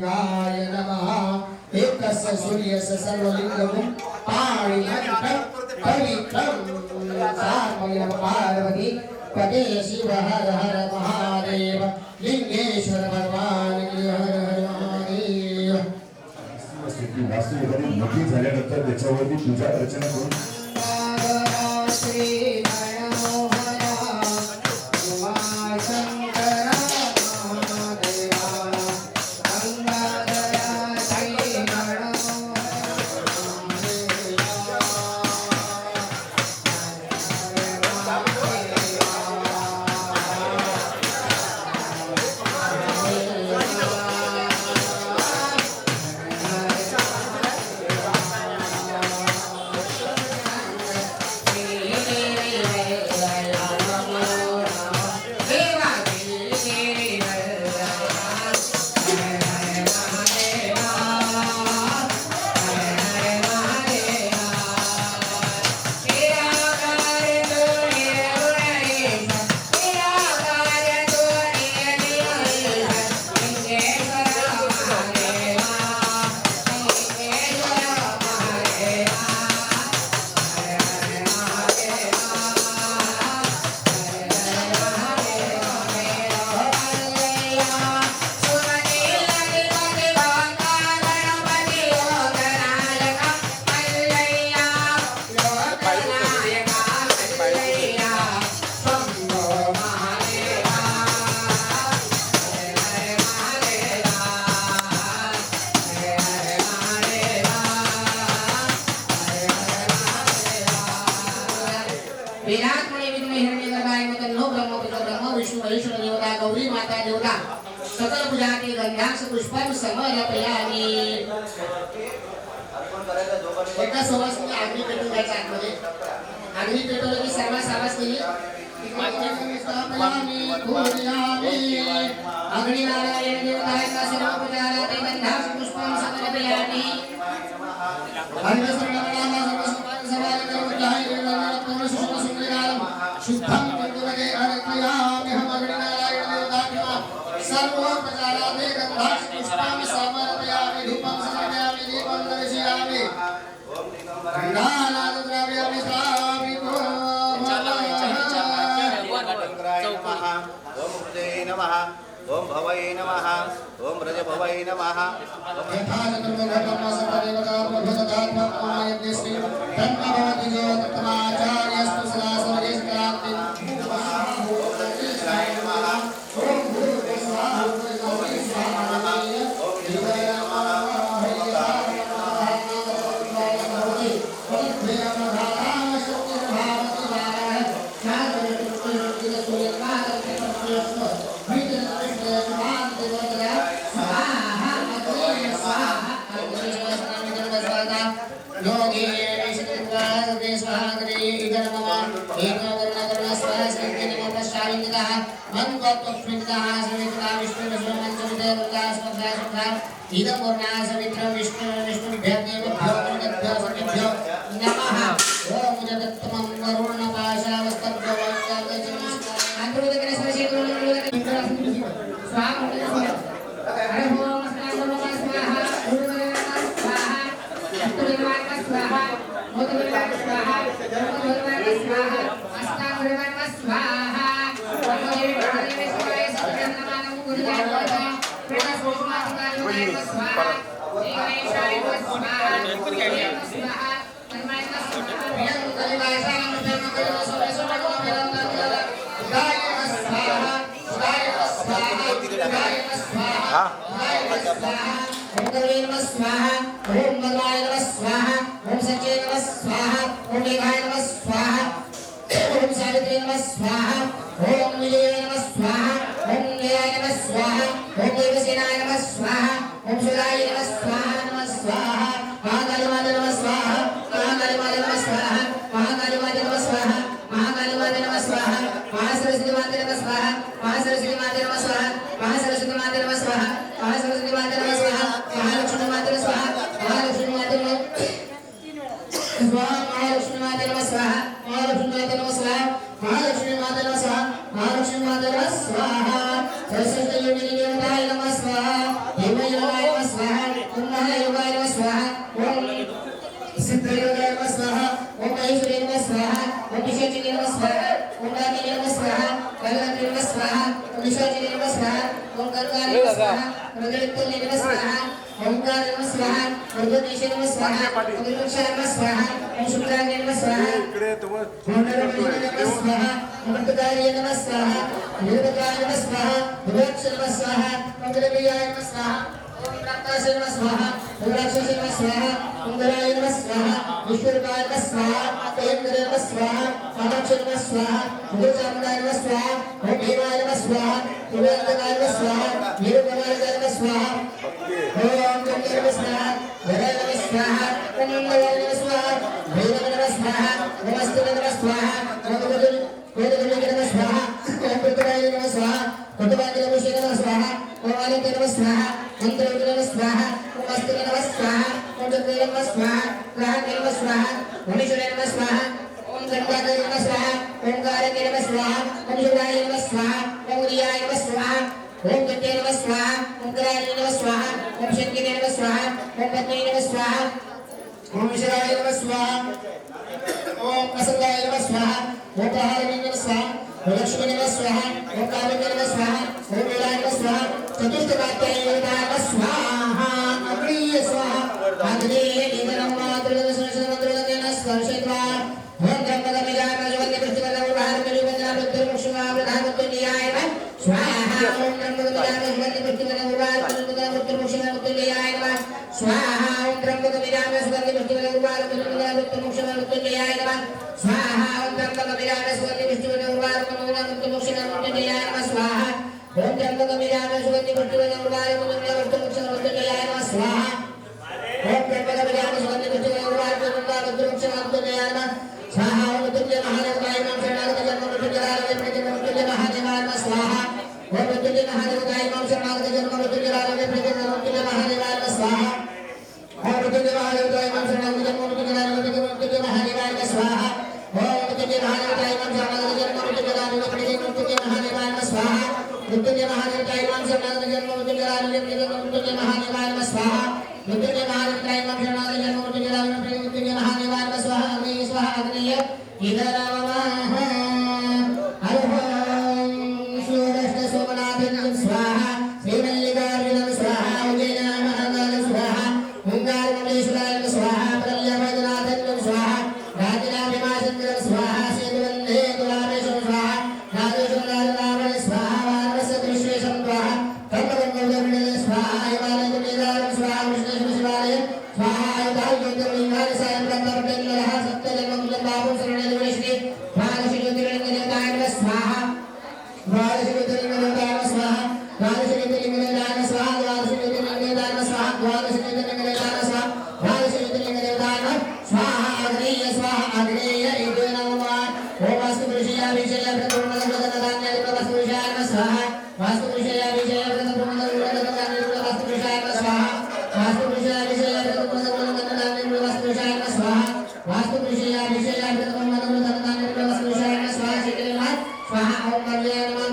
गाय नमः एकस्य सूर्यस्य सर्वलिंगं पाणिनाथं पवित्रं सामयं पार्वती पदे शिव हर हर महादेव लिंगेश्वर भगवान की हर हर महादेव। वास्तुविधाने मोठी झाल्यानंतर त्याच्यावरती पूजा अर्चना करून श्री गौरी माता देवता सकल पूजा के गंधाक्ष पुष्पम समर्पयामि। एका सवासनी अग्नी पेटून द्यायचा आतमध्ये अग्नी पेटवलं की सर्व सवासनी अग्नि नारायण देवताय का सर्व पूजाला ते गंधाक्ष पुष्पम समर्पयामि। शुद्धं कुर्वते अर्पयामि हम अग्नि नारायण देवताभ्यः सर्वोपचारादि गन्धाक्ष पुष्पं समर्पयामि धूपं समर्पयामि दीपं दर्शयामि गन्धानाद्रव्याणि स्वामि ओम हृदये नमः ओम भवये नमः ओम रज भवये नमः Saraswati Devi Devatai Namaha Swaha Himaya नमः स्वाहा ओम महायोगाय नमः स्वाहा ओम सिद्धयोगाय नमः स्वाहा ओम महेश्वराय नमः स्वाहा ओम विश्वजिताय नमः स्वाहा ओम रागिनी नमः स्वाहा भगवती नमः स्वाहा ओम विश्वजिताय नमः स्वाहा ओम गंगाय नमः स्वाहा रुद्रत्वय नमः स्वाहा ओंकार नमः स्वाहा भगवतीशे नमः स्वाहा ओम विरुक्षाय नमः स्वाहा ओम शुक्राय नमः स्वाहा ओम नरवणे नमः स्वाहा ओम मृतकाय नमः स्वाहा नीलकाय नमः स्वाहा रुद्राक्ष नमः स्वाहा ओम गणपतियाय नमः स्वाहा ओम रक्तासे नमः स्वाहा ओम राक्षसे नमः स्वाहा ओम गणाय नमः स्वाहा विष्णुरूपाय नमः स्वाहा ओम गणे नमः स्वाहा कामाक्षे नमः स्वाहा ओम चामुंडाय नमः स्वाहा ओम भीमाय नमः स्वाहा ओम वेंकटाय नमः स्वाहा नीलकमलाय नमः स्वाहा ओम गंगे नमः स्वाहा हरे नमः स्वाहा ओम मंगलाय नमः स्वाहा भैरव नमः स्वाहा ओम अस्तु नमः स्वाहा ओम वेदगुरुवे नमः स्वाहा ओम पुत्राय नमः स्वाहा कुटुंबाय नमः स्वाहा ओम आदित्य नमः स्वाहा मंत्रोदय नमः स्वाहा ओम अस्तु नमः स्वाहा ओम जगदे नमः स्वाहा ग्रहाय नमः स्वाहा ओम ईश्वराय नमः स्वाहा ओम गंगाधर नमः स्वाहा ओंकाराय नमः स्वाहा ओम शिवाय नमः स्वाहा ओम रियाय नमः स्वाहा ओम गते नमः स्वाहा ओम कराय नमः स्वाहा ओम शक्ति नमः स्वाहा ओम पद्मे नमः स्वाहा ओम ईश्वराय नमः स्वाहा ओम असंगाय नमः स्वाहा ओम प्रहारिणे नमः स्वाहा ओम लक्ष्मी नमः स्वाहा ओम कामिने नमः स्वाहा ओम वीराय नमः स्वाहा चतुष्टकात्याय नमः स्वाहा अग्निये स्वाहा अग्निये निधनं मातृदं संसमद्रदतेन स्पर्शयित्वा ओम ब्रह्मगमिजाय नमः प्रतिपदं भारतलिवदना बुद्धिर्मुक्षमा प्रधानत्वनियाय नमः स्वाहा ओम ब्रह्मगमिजाय नमः प्रतिपदं भारतलिवदना बुद्धिर्मुक्षमा प्रधानत्वनियाय नमः स्वाहा ओम ब्रह्मगमिजाय नमः प्रतिपदं भारतलिवदना बुद्धिर्मुक्षमा प्रधानत्वनियाय नमः स्वाहा ओम ब्रह्मगमिजाय नमः प्रतिपदं भारतलिवदना बुद्धिर्मुक्षमा प्रधानत्वनियाय नमः स्वाहा ओम ब्रह्मगमिजाय नमः प्रतिपदं भारतलिवदना बुद्धिर्मुक्षमा प्रधानत्वनियाय नमः स्वाहा ओम ब्रह्मगमिजाय नमः प्रतिपदं भारतलिवदना बुद्धिर्मुक्षमा प्रधानत्वनियाय नमः स्वाहा ओम तुल्य महादेवाय नमः शरणागत जन्म मृत्युंजयाय तुल्य महादेवाय नमः स्वाहा ओम तुल्य महादेवाय नमः शरणागत जन्म मृत्युंजयाय तुल्य महादेवाय नमः स्वाहा ओम तुल्य महादेवाय नमः शरणागत जन्म मृत्युंजयाय तुल्य महादेवाय नमः स्वाहा ओम तुल्य महादेवाय नमः शरणागत जन्म मृत्युंजयाय तुल्य महादेवाय नमः स्वाहा तुल्य महादेवाय नमः शरणागत जन्म मृत्युंजयाय तुल्य महादेवाय नमः स्वाहा तुल्य महादेवाय नमः शरणागत जन्म मृत्युंजयाय तुल्य महादेवाय नमः स्वाहा अग्नि स्वाहा अग्निय इधर नमः अरहं सूरज सोमनाथं स्वाहा श्रीमल्लिकार्जुनं स्वाहा उज्जैन महाकाल स्वाहा ओंकार मल्लेश्वराय स्वाहा प्रलयभद्रनाथं स्वाहा राजनाभिमाचन्द्रं स्वाहा सेतुवन्दे तुलामेशं स्वाहा राजेश्वराय स्वाहा वानरसदृश्येशं स्वाहा कर्मगङ्गोदरविडले स्वाहा हिमालयनिदानं स्वाहा विष्णुशिवालय स्वाहा आयुधायुधलिङ्गाय सायं प्रतापटेन्द्रः सत्यजन्मकुलं बाबुं शरणेश्वरी द्वादशज्योतिर्लिङ्गदेवताय नमः स्वाहा द्वादशज्योतिर्लिङ्गदेवताय नमः स्वाहा द्वादशज्योतिर्लिङ्गदेवताय नमः स्वाहा द्वादशज्योतिर्लिङ्गदेवताय नमः स्वाहा द्वादशज्योतिर्लिङ्गदेवताय नमः स्वाहा द्वादशज्योतिर्लिङ्गदेवताय नमः स्वाहा अग्नेय स्वाहा अग्नेय इति नमः ओम वास्तुपुरुषया विषया प्रथमोदकदान्याय वास्तुपुरुषाय नमः स्वाहा वास्तुपुरुषया विषया प्रथमोदकदान्याय वास्तुपुरुषाय नमः स्वाहा वास्तुपुरुषया विषया प्रथमोदकदान्याय वास्तुपुरुषाय नमः स्वाहा वास्तुपुरुषया विषया प्रथमोदकदान्याय वास्तुपुरुषाय नमः स्वाहा श्रीकृष्ण स्वाहा ओम कल्याय नमः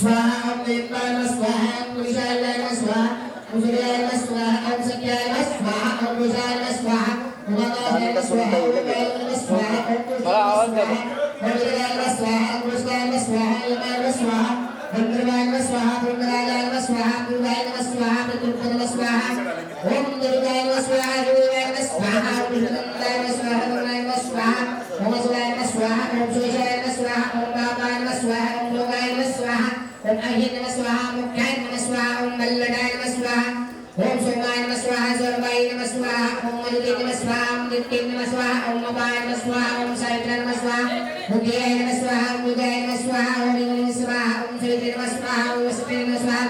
स्वाहा ओम देवाय नमः स्वाहा ओम पुरुषाय नमः स्वाहा ओम सूर्याय नमः स्वाहा ओम सत्याय नमः स्वाहा ओम पुरुषाय नमः स्वाहा ओम आकाशाय नमः स्वाहा ओम वायुवे नमः स्वाहा ओम पुरुषाय नमः स्वाहा ओम पुरुषाय नमः स्वाहा ओम यमाय नमः स्वाहा गंधर्वाय नमः स्वाहा पुरुषाय नमः स्वाहा पूर्वाय नमः स्वाहा पितृभ्यो नमः स्वाहा ओम दुर्गाय नमः स्वाहा देवाय नमः स्वाहा ओम विष्णुदाय नमः स्वाहा गणाय नमः स्वाहा ओम शिवाय नमः स्वाहा ओम शेषाय नमः स्वाहा ओम बाबाय नमः स्वाहा ओम लोकाय नमः स्वाहा ओम अहिय नमः स्वाहा ओम मुख्याय नमः स्वाहा ओम मल्लडाय नमः स्वाहा ओम सोमाय नमः स्वाहा सर्वाय नमः स्वाहा ओम मरुते नमः स्वाहा ओम दित्ते नमः स्वाहा ओम अपाय नमः स्वाहा ओम सावित्रा नमः स्वाहा ओम ध्येयाय नमः स्वाहा ओम उदयाय नमः स्वाहा ओम विमले नमः स्वाहा ओम श्रीते नमः स्वाहा ओम वसुते नमः स्वाहा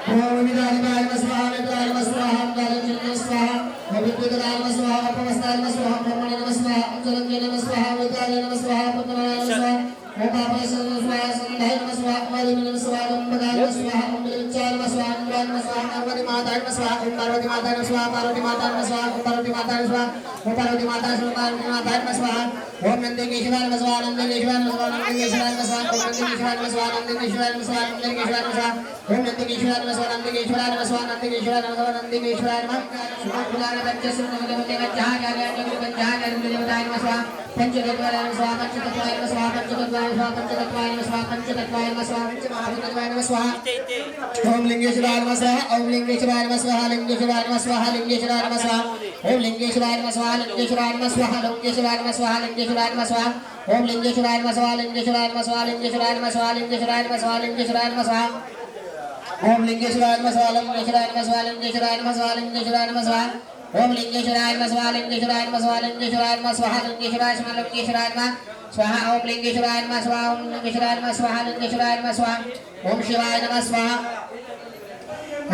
ओम विदाय नमः स्वाहा विदाय नमः स्वाहा ओम दानवे नमः स्वाहा ओम विद्युदाय नमः स्वाहा ओम प्रमस्ताय नमः स्वाहा ओम ब्रह्मणे नमः स्वाहा ओम जलंगे नमः स्वाहा ओम विदाय नमः स्वाहा ओम पुत्रनाय नमः स्वाहा ओम पापय नमः स्वाहा संधाय नमः स्वाहा ओम आदिमे नमः स्वाहा ओम बगाय नमः स्वाहा ओम विचाय नमः स्वाहा ओम राय नमः स्वाहा ओम पार्वती माताय नमः स्वाहा ओम पार्वती माताय नमः स्वाहा पार्वती माताय नमः स्वाहा ओम पार्वती माताय नमः स्वाहा ओम पार्वती माताय नमः स्वाहा ओम नंदिकेश्वराय नमः स्वाहा नंदिकेश्वराय नमः स्वाहा नंदिकेश्वराय नमः स्वाहा ओम नंदिकेश्वराय नमः स्वाहा नंदिकेश्वराय नमः स्वाहा नंदिकेश्वराय नमः स्वाहा ओम नंदिकेश्वराय नमः स्वाहा नंदिकेश्वराय नमः स्वाहा नंदिकेश्वराय नमः स्वाहा नंदिकेश्वराय नमः सुमंगलाय पंचसूत्रमते पंचाचार्याय पंचाचार्याय देवताय नमः स्वाहा पंचतत्वाय नमः स्वाहा पंचतत्वाय नमः स्वाहा पंचतत्वाय नमः स्वाहा पंचतत्वाय नमः स्वाहा पंचतत्वाय नमः स्वाहा पंचमहाभूतत्वाय नमः स्वाहा ओम लिंगेश्वराय नमः स्वाहा ओम लिंगेश्वराय नमः स्वाहा लिंगेश्वराय नमः स्वाहा लिंगेश्वराय नमः स्वाहा ओम लिंगेश्वराय नमः स्वाहा लिंगेश्वराय नमः स्वाहा लिंगेश्वराय नमः स्वाहा लिंगेश्वराय नमः स्वाहा ओम लिंगेश्वराय नमः स्वाहा लिंगेश्वराय नमः स्वाहा लिंगेश्वराय नमः स्वाहा लिंगेश्वराय नमः स्वाहा लिंगेश्वराय नमः स्वाहा ओम लिंगेश्वराय नमः स्वाहा लिंगेश्वराय नमः स्वाहा लिंगेश्वराय नमः स्वाहा लिंगेश्वराय नमः स्वाहा ओम लिंगेश्वराय नमः स्वाहा लिंगेश्वराय नमः स्वाहा लिंगेश्वराय नमः स्वाहा लिंगेश्वराय लिंगेश्वराय नमः स्वाहा ओम लिंगेश्वराय नमः स्वाहा ओम लिंगेश्वराय नमः स्वाहा लिंगेश्वराय नमः स्वाहा ओम शिवाय नमः स्वाहा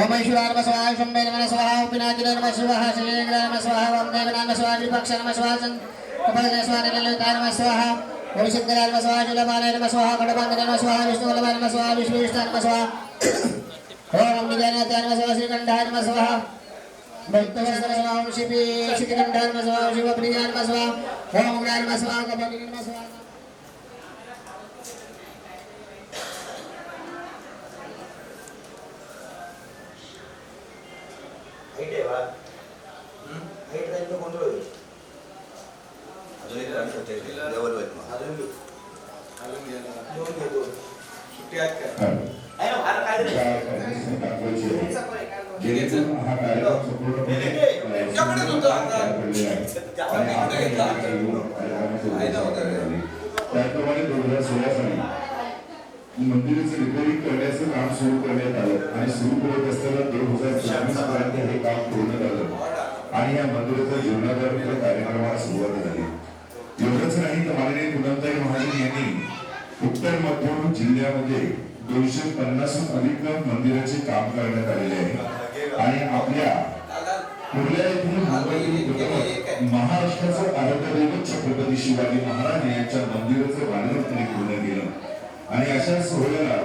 ओम ईश्वराय नमः स्वाहा शंभे नमः स्वाहा ओम पिनाकिने नमः स्वाहा श्रीलेंद्राय नमः स्वाहा ओम देवनाय नमः स्वाहा विपक्ष नमः स्वाहा कपालने स्वाहा ललिताय नमः स्वाहा ओम शंकराय नमः स्वाहा जलमानाय नमः स्वाहा गणपांगने नमः स्वाहा विष्णुवल्लभाय नमः स्वाहा विष्णुविष्टाय नमः स्वाहा ओम अम्बिकानाथाय नमः स्वाहा श्रीकंठाय नमः स्वाहा भक्तवत्सल स्वाहा ओम शिखिकंठाय नमः स्वाहा शिवप्रियाय नमः स्वाहा ओम उग्राय नमः स्वाहा कपालिने नमः स्वाहा हा कार्यक्रम संपूर्णपणे त्याप्रमाणे 2016 साली मंदिराचं रिपेअरिंग करण्याचं काम सुरू करण्यात आलं आणि सुरू करत असताना 2026 पर्यंत हे काम पूर्ण झालं आणि या मंदिराचा जीर्णोद्धार कार्यक्रमाला सुरुवात झाली. एवढंच नाही तर माननीय पूनमताई महाजन यांनी उत्तर मध्य जिल्ह्यामध्ये 250हून अधिक मंदिराचे काम करण्यात आलेले आहे आणि आपल्या कुर्ला येथील महाराष्ट्राचं आराध्यदैवत छत्रपती शिवाजी महाराज यांच्या मंदिराचं बांधकाम त्यांनी पूर्ण केलं आणि अशा सोहळ्याला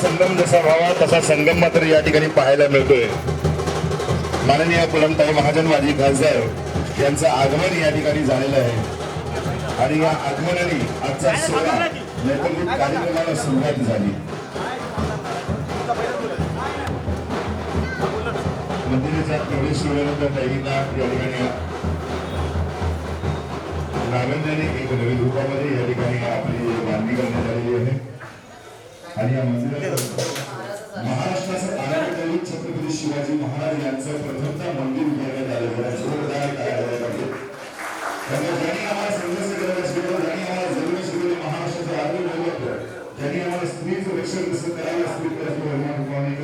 संगम जसा व्हावा तसा संगम मात्र या ठिकाणी पाहायला मिळतोय. माननीय पूनमताई महाजन माजी खासदार यांचं आगमन या ठिकाणी झालेलं आहे आणि या आगमनाने आजचा सोहळा नैसर्गिक कार्यक्रमाला सुरुवात झाली. मंदिराच्या प्रवेश सोहळ्यानंतर दैनिका या ठिकाणी नागंजाने एक नवीन रूपामध्ये या ठिकाणी आपली बांधणी करण्यात आलेली आहे आणि या मंदिरात महाराष्ट्राचं आराध्यदैवत छत्रपती शिवाजी महाराज यांचं प्रथमतः मंदिर उभारण्यात आलं आहे. जोरदार टाळ्या पाहिजे. ज्यांनी आम्हाला संघर्ष करायला शिकवलं, ज्यांनी आम्हाला जगणं शिकवलं, महाराष्ट्राचं आराध्यदैवत ज्यांनी आम्हाला स्त्रीचं रक्षण कसं करावं, स्त्री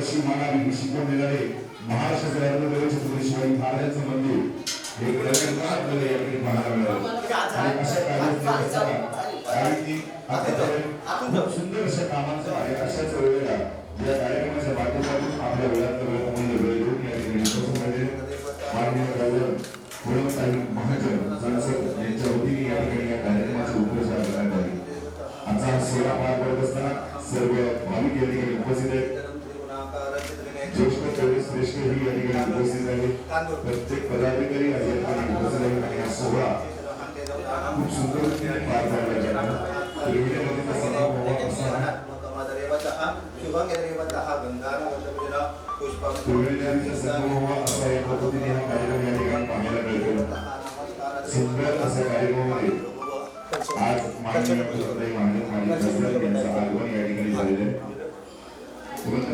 कशी मानावी ही शिकवण देणारे महाराष्ट्राचं आराध्यदैवत छत्रपती शिवाजी महाराजांचं मंदिर हे आपल्याला या ठिकाणी पाहायला मिळालं आणि अशा कार्यक्रमाचा खूप सुंदर अशा कामांचं आहे. अशाच वेळेला या कार्यक्रमाच्या माध्यमातून आपल्या वेळातलं वेळ देऊन या ठिकाणी माननीय गौरव पूनमताई महाजन संसद यांच्या वतीने या ठिकाणी या कार्यक्रमाची उपचार करण्यात आली. आजचा सोहळा पार पडत असताना सर्व भाविक या ठिकाणी उपस्थित आहेत. ज्येष्ठ श्रेष्ठ ही या ठिकाणी उपस्थित आहेत. प्रत्येक पदाधिकारी या ठिकाणी उपस्थित आहेत आणि हा सोहळा खूप सुंदर पार पाडला जातो. सुंदर असा कार्यक्रमामध्ये आज माननीय पंतप्रधान महादेव खासदार यांचं आगमन या ठिकाणी झालेलं आहे. तुरंत